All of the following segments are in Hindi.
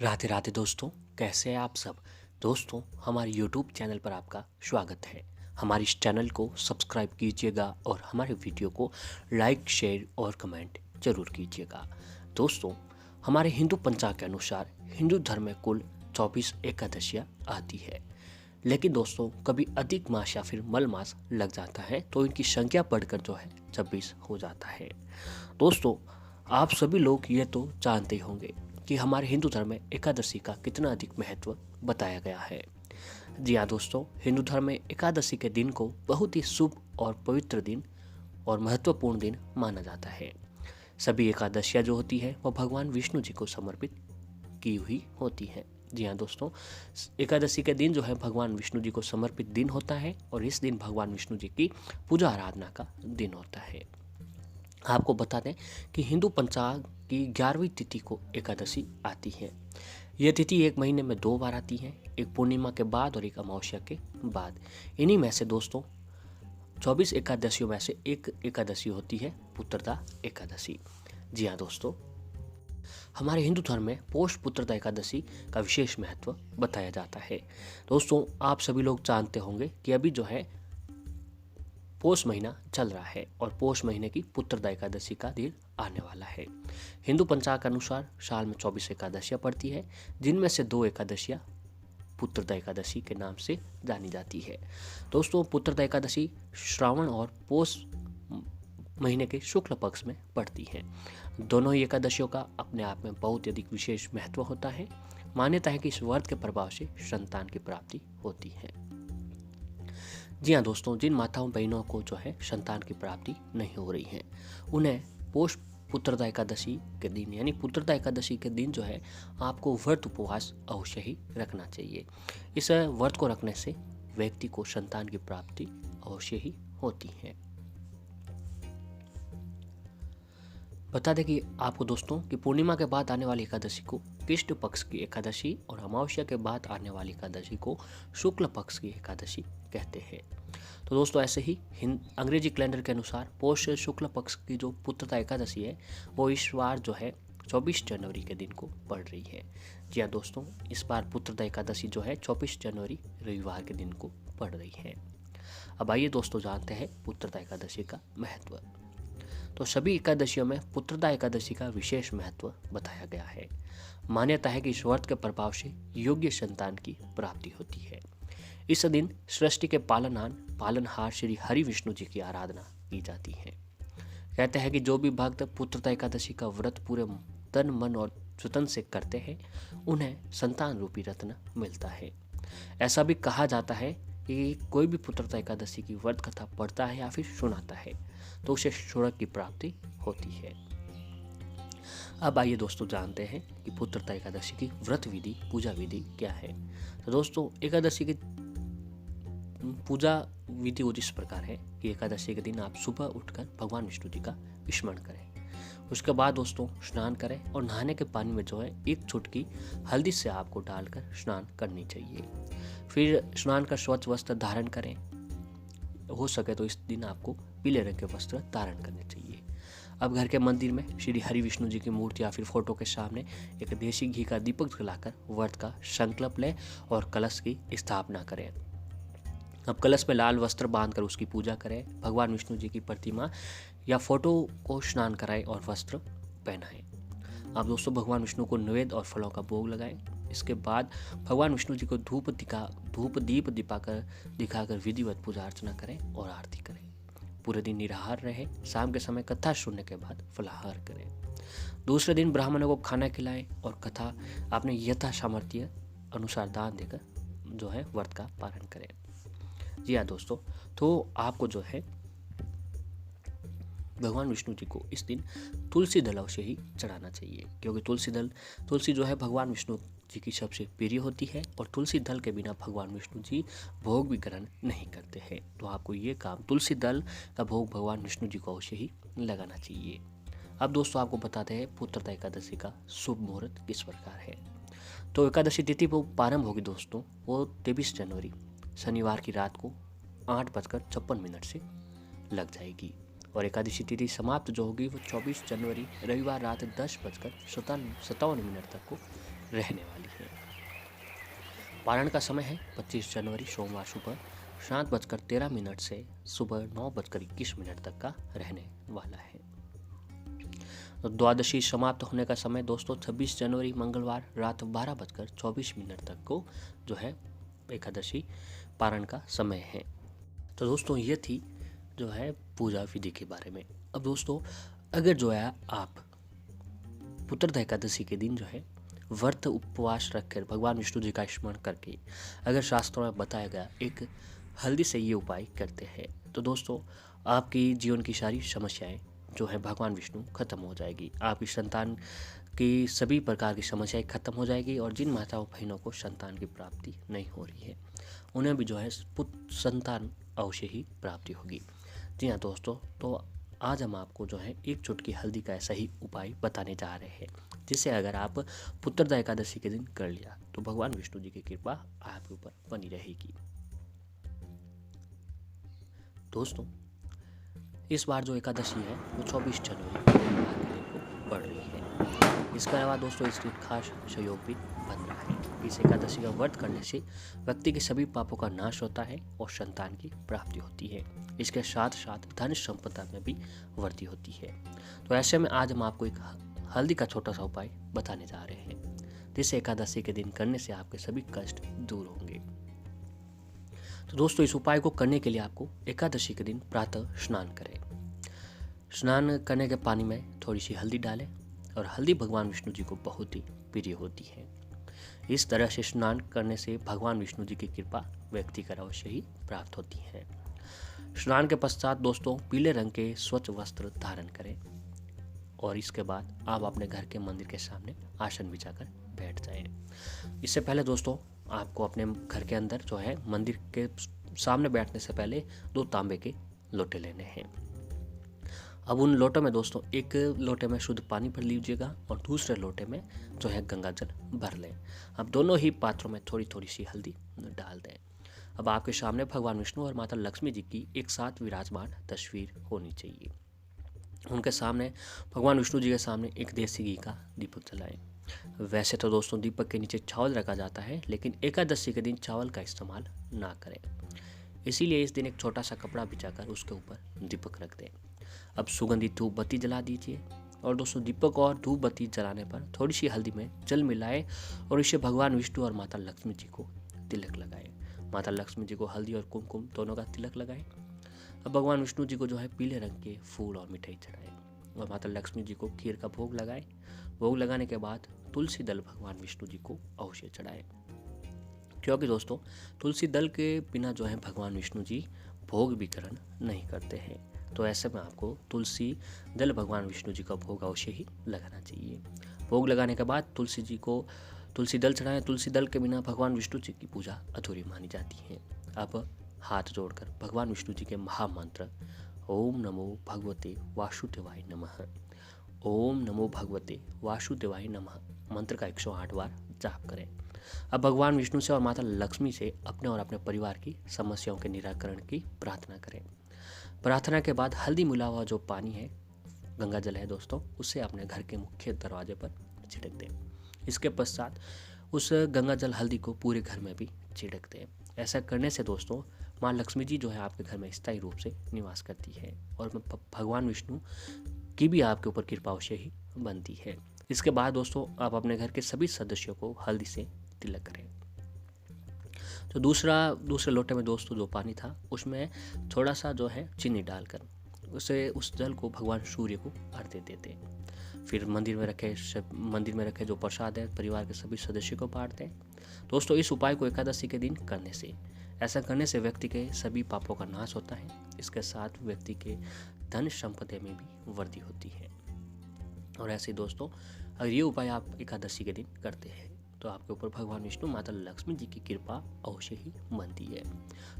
राधे राधे दोस्तों, कैसे हैं आप सब। दोस्तों, हमारे YouTube चैनल पर आपका स्वागत है। हमारे इस चैनल को सब्सक्राइब कीजिएगा और हमारे वीडियो को लाइक, शेयर और कमेंट जरूर कीजिएगा। दोस्तों, हमारे हिंदू पंचांग के अनुसार हिंदू धर्म में कुल 24 एकादशियाँ आती है, लेकिन दोस्तों कभी अधिक मास या फिर मल मास लग जाता है तो इनकी संख्या बढ़कर जो है 26 हो जाता है। दोस्तों, आप सभी लोग ये तो जानते होंगे कि हमारे हिंदू धर्म में एकादशी का कितना अधिक महत्व बताया गया है। जी हाँ दोस्तों, हिंदू धर्म में एकादशी के दिन को बहुत ही शुभ और पवित्र दिन और महत्वपूर्ण दिन माना जाता है। सभी एकादशियाँ जो होती है वह भगवान विष्णु जी को समर्पित की हुई होती है। जी हाँ दोस्तों, एकादशी के दिन जो है भगवान विष्णु जी को समर्पित दिन होता है और इस दिन भगवान विष्णु जी की पूजा आराधना का दिन होता है। आपको बता दें कि हिंदू पंचांग की 11वीं तिथि को एकादशी आती है। यह तिथि एक महीने में 2 बार आती है, एक पूर्णिमा के बाद और एक अमावस्या के बाद। इन्हीं में से दोस्तों 24 एकादशियों में से एक एकादशी होती है पुत्रदा एकादशी। जी हाँ दोस्तों, हमारे हिंदू धर्म में पौष पुत्रदा एकादशी का विशेष महत्व बताया जाता है। दोस्तों, आप सभी लोग जानते होंगे कि अभी जो है पौष महीना चल रहा है और पौष महीने की पुत्रदा एकादशी का दिन आने वाला है। हिंदू पंचांग के अनुसार साल में 24 एकादशियाँ पड़ती है, जिनमें से 2 एकादशियाँ पुत्रदा एकादशी के नाम से जानी जाती है। दोस्तों, पुत्रदा एकादशी श्रावण और पौष महीने के शुक्ल पक्ष में पड़ती है। दोनों ही एकादशियों का अपने आप में बहुत अधिक विशेष महत्व होता है। मान्यता है कि इस व्रत के प्रभाव से संतान की प्राप्ति होती है। जी हाँ दोस्तों, जिन माताओं बहनों को जो है संतान की प्राप्ति नहीं हो रही है, उन्हें पौष पुत्रदा एकादशी के दिन यानी पुत्रदा एकादशी के दिन जो है आपको व्रत उपवास अवश्य ही रखना चाहिए। इस व्रत को रखने से व्यक्ति को संतान की प्राप्ति अवश्य ही होती है। बता दें कि आपको दोस्तों कि पूर्णिमा के बाद आने वाली एकादशी को कृष्ण पक्ष की एकादशी और अमावस्या के बाद आने वाली एकादशी को शुक्ल पक्ष की एकादशी कहते हैं। तो दोस्तों, ऐसे ही अंग्रेजी कैलेंडर के अनुसार पौष शुक्ल पक्ष की जो पुत्रदा एकादशी है वो इस बार जो है 24 जनवरी के दिन को पड़ रही है। जी हाँ दोस्तों, इस बार पुत्रदा एकादशी जो है 24 जनवरी रविवार के दिन को पड़ रही है। अब आइए दोस्तों जानते हैं पुत्रदा एकादशी का महत्व। तो सभी एकादशियों में पुत्रदा एकादशी का विशेष महत्व बताया गया है। मान्यता है कि इस व्रत के प्रभाव से योग्य संतान की प्राप्ति होती है। इस दिन सृष्टि के पालनहार श्री हरि विष्णु जी की आराधना की जाती है। कहते हैं कि जो भी भक्त पुत्रदा एकादशी का व्रत पूरे तन, मन और स्वतन से करते हैं, उन्हें संतान रूपी रत्न मिलता है। ऐसा भी कहा जाता है कि कोई भी पुत्रदा एकादशी की व्रत कथा पढ़ता है या फिर सुनाता है तो उसे स्वर्ग की प्राप्ति होती है। अब आइए दोस्तों जानते हैं कि पुत्रदा एकादशी की व्रत विधि, पूजा विधि क्या है। तो दोस्तों, एकादशी की पूजा विधि कुछ इस प्रकार है कि एकादशी के दिन आप सुबह उठकर भगवान विष्णु जी का स्मरण करें। उसके बाद दोस्तों स्नान करें और नहाने के पानी में जो है 1 चुटकी हल्दी से आपको डालकर स्नान करनी चाहिए। फिर स्नान कर स्वच्छ वस्त्र धारण करें। हो सके तो इस दिन आपको पीले रंग के वस्त्र धारण करने चाहिए। अब घर के मंदिर में श्री हरि विष्णु जी की मूर्ति या फिर फोटो के सामने एक देसी घी का दीपक जलाकर व्रत का संकल्प लें और कलश की स्थापना करें। अब कलश में लाल वस्त्र बांधकर उसकी पूजा करें। भगवान विष्णु जी की प्रतिमा या फोटो को स्नान कराएं और वस्त्र पहनाएं। आप दोस्तों भगवान विष्णु को नैवेद्य और फलों का भोग लगाएं। इसके बाद भगवान विष्णु जी को धूप दीप दिखाकर विधिवत पूजा अर्चना करें और आरती करें। पूरे दिन निराहार रहे। शाम के समय कथा सुनने के बाद फलाहार करें। दूसरे दिन ब्राह्मणों को खाना खिलाएं और कथा अपने यथा सामर्थ्य अनुसार दान देकर जो है व्रत का पालन करें। जी हाँ दोस्तों, तो आपको जो है भगवान विष्णु जी को इस दिन तुलसी दल से ही चढ़ाना चाहिए, क्योंकि तुलसी जो है भगवान विष्णु जी की सबसे प्रिय होती है और तुलसी दल के बिना भगवान विष्णु जी भोग भी ग्रहण नहीं करते हैं। तो आपको ये काम तुलसी दल का भोग भगवान विष्णु जी को अवश्य ही लगाना चाहिए। अब दोस्तों आपको बताते हैं पुत्रदा एकादशी का शुभ मुहूर्त किस प्रकार है। तो एकादशी तिथि वो प्रारंभ होगी दोस्तों, वो 23 जनवरी शनिवार की रात को 8:56 से लग जाएगी और एकादशी तिथि समाप्त जो होगी वो 24 जनवरी रविवार रात 10:57 तक को रहने वाली पारण का समय है 25 जनवरी सोमवार सुबह 7:13 से सुबह 9:21 तक का रहने वाला है। तो द्वादशी समाप्त होने का समय दोस्तों 26 जनवरी मंगलवार रात 12:24 तक को जो है एकादशी पारण का समय है। तो दोस्तों ये थी जो है पूजा विधि के बारे में। अब दोस्तों अगर जो है आप पुत्रदा एकादशी के दिन जो है व्रत उपवास रखकर भगवान विष्णु जी का स्मरण करके अगर शास्त्रों में बताया गया एक हल्दी से ये उपाय करते हैं तो दोस्तों आपकी जीवन की सारी समस्याएं जो है भगवान विष्णु खत्म हो जाएगी। आपकी संतान की सभी प्रकार की समस्याएं खत्म हो जाएगी और जिन माताओं बहनों को संतान की प्राप्ति नहीं हो रही है उन्हें भी जो है पुत्र संतान अवश्य ही प्राप्ति होगी। जी हाँ दोस्तों, तो आज हम आपको जो है एक चुटकी हल्दी का ऐसा ही उपाय बताने जा रहे हैं जिसे अगर आप पुत्रदा एकादशी के दिन कर लिया तो भगवान विष्णु जी की कृपा आपके ऊपर बनी रहेगी। दोस्तों इस बार जो एकादशी है वो 24 जनवरी बुधवार के दिन को पड़ रही है। इसके अलावा दोस्तों इसकी खास सहयोग भी बन रहा है। इस एकादशी का व्रत करने से व्यक्ति के सभी पापों का नाश होता है और संतान की प्राप्ति होती है। इसके साथ साथ धन संपदा में भी वृद्धि होती है। तो ऐसे में आज हम आपको एक हल्दी का छोटा सा उपाय बताने जा रहे हैं जिसे एकादशी के दिन करने से आपके सभी कष्ट दूर होंगे। तो दोस्तों इस उपाय को करने के लिए आपको एकादशी के दिन प्रातः स्नान करें। स्नान करने के पानी में थोड़ी सी हल्दी डालें और हल्दी भगवान विष्णु जी को बहुत ही प्रिय होती है। इस तरह से स्नान करने से भगवान विष्णु जी की कृपा व्यक्ति को अवश्य ही प्राप्त होती है। स्नान के पश्चात दोस्तों पीले रंग के स्वच्छ वस्त्र धारण करें और इसके बाद आप अपने घर के मंदिर के सामने आसन बिछाकर बैठ जाएं। इससे पहले दोस्तों आपको अपने घर के अंदर जो है मंदिर के सामने बैठने से पहले 2 तांबे के लोटे लेने हैं। अब उन लोटों में दोस्तों एक लोटे में शुद्ध पानी भर लीजिएगा और दूसरे लोटे में जो है गंगा जल भर लें। अब दोनों ही पात्रों में थोड़ी थोड़ी सी हल्दी डाल दें। अब आपके सामने भगवान विष्णु और माता लक्ष्मी जी की एक साथ विराजमान तस्वीर होनी चाहिए। उनके सामने भगवान विष्णु जी के सामने एक देसी घी का दीपक जलाएं। वैसे तो दोस्तों दीपक के नीचे चावल रखा जाता है लेकिन एकादशी के दिन चावल का इस्तेमाल ना करें, इसीलिए इस दिन एक छोटा सा कपड़ा बिछाकर उसके ऊपर दीपक रख दें। अब सुगंधित धूप बत्ती जला दीजिए और दोस्तों दीपक और धूप बत्ती जलाने पर थोड़ी सी हल्दी में जल मिलाएं और इसे भगवान विष्णु और माता लक्ष्मी जी को तिलक लगाएं। माता लक्ष्मी जी को हल्दी और कुमकुम दोनों का तिलक लगाएं। अब भगवान विष्णु जी को जो है पीले रंग के फूल और मिठाई चढ़ाएं और माता लक्ष्मी जी को खीर का भोग लगाएं। भोग लगाने के बाद तुलसी दल भगवान विष्णु जी को अवश्य चढ़ाएं, क्योंकि दोस्तों तुलसी दल के बिना जो है भगवान विष्णु जी भोग भी ग्रहण नहीं करते हैं। तो ऐसे में आपको तुलसी दल भगवान विष्णु जी का भोग अवश्य ही लगाना चाहिए। भोग लगाने के बाद तुलसी जी को तुलसी दल चढ़ाएं। तुलसी दल के बिना भगवान विष्णु जी की पूजा अधूरी मानी जाती है। अब हाथ जोड़कर भगवान विष्णु जी के महामंत्र ओम नमो भगवते वासुदेवाय नमः, ओम नमो भगवते वासुदेवाय नमः मंत्र का 108 बार जाप करें। अब भगवान विष्णु से और माता लक्ष्मी से अपने और अपने परिवार की समस्याओं के निराकरण की प्रार्थना करें। प्रार्थना के बाद हल्दी मिला हुआ जो पानी है, गंगा जल है दोस्तों, उसे अपने घर के मुख्य दरवाजे पर छिड़क दें। इसके पश्चात उस गंगा जल हल्दी को पूरे घर में भी छिड़क दें। ऐसा करने से दोस्तों माँ लक्ष्मी जी जो है आपके घर में स्थायी रूप से निवास करती है और भगवान विष्णु की भी आपके ऊपर कृपा अवश्य ही बनती है। इसके बाद दोस्तों आप अपने घर के सभी सदस्यों को हल्दी से तिलक करें। तो दूसरे लोटे में दोस्तों जो पानी था उसमें थोड़ा सा जो है चीनी डालकर उस जल को भगवान सूर्य को अर्घ्य देते। फिर मंदिर में रखे जो प्रसाद है परिवार के सभी सदस्यों को बांटते हैं। दोस्तों इस उपाय को एकादशी के दिन ऐसा करने से व्यक्ति के सभी पापों का नाश होता है। इसके साथ व्यक्ति के धन संपदा में भी वृद्धि होती है। और ऐसे दोस्तों अगर ये उपाय आप एकादशी के दिन करते हैं तो आपके ऊपर भगवान विष्णु माता लक्ष्मी जी की कृपा अवश्य ही बनती है।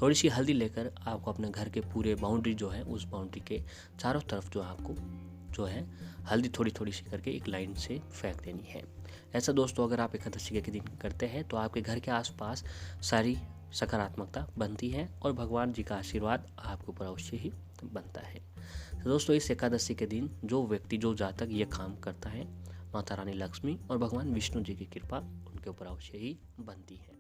थोड़ी सी हल्दी लेकर आपको अपने घर के पूरे बाउंड्री जो है उस बाउंड्री के चारों तरफ जो आपको जो है हल्दी थोड़ी थोड़ी सी करके एक लाइन से फेंक देनी है। ऐसा दोस्तों अगर आप एकादशी के दिन करते हैं तो आपके घर के आसपास सारी सकारात्मकता बनती है और भगवान जी का आशीर्वाद आपके ऊपर अवश्य ही बनता है। तो दोस्तों इस एकादशी के दिन जो जातक ये काम करता है, माता रानी लक्ष्मी और भगवान विष्णु जी की कृपा उनके ऊपर अवश्य ही बनती है।